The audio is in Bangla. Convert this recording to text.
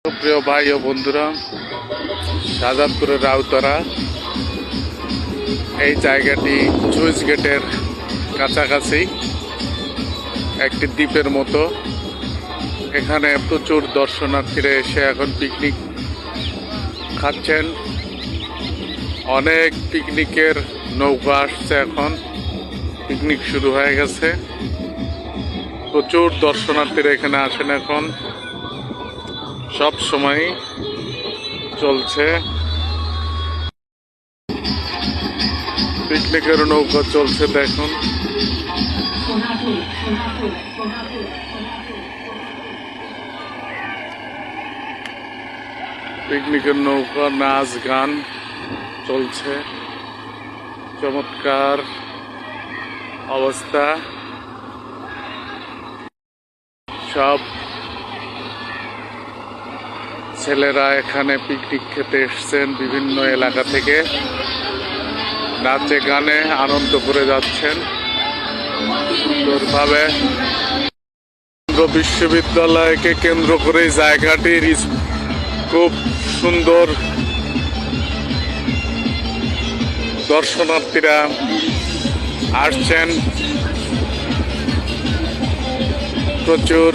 প্রিয় ভাই ও বন্ধুরা, শাহজাদপুরের রাউতারা এই জায়গাটি সুইচ গেটের কাছাকাছি একটি দ্বীপের মতো। এখানে প্রচুর দর্শনার্থীরা এসে এখন পিকনিক খাচ্ছেন। অনেক পিকনিকের নৌকা আসছে, এখন পিকনিক শুরু হয়ে গেছে। প্রচুর দর্শনার্থীরা এখানে আসেন, এখন সব সময় চলছে পিকনিকের নৌকা চলছে। দেখুন, পিকনিকের নৌকা, নাচ গান চলছে, চমৎকার অবস্থা। সব ছেলেরা এখানে পিকনিক খেতে এসছেন, বিভিন্ন এলাকা থেকে নাচে গানে আনন্দ করে যাচ্ছেন সুন্দরভাবে। বিশ্ববিদ্যালয়কে কেন্দ্র করে জায়গাটির খুব সুন্দর। দর্শনার্থীরা আসছেন, প্রচুর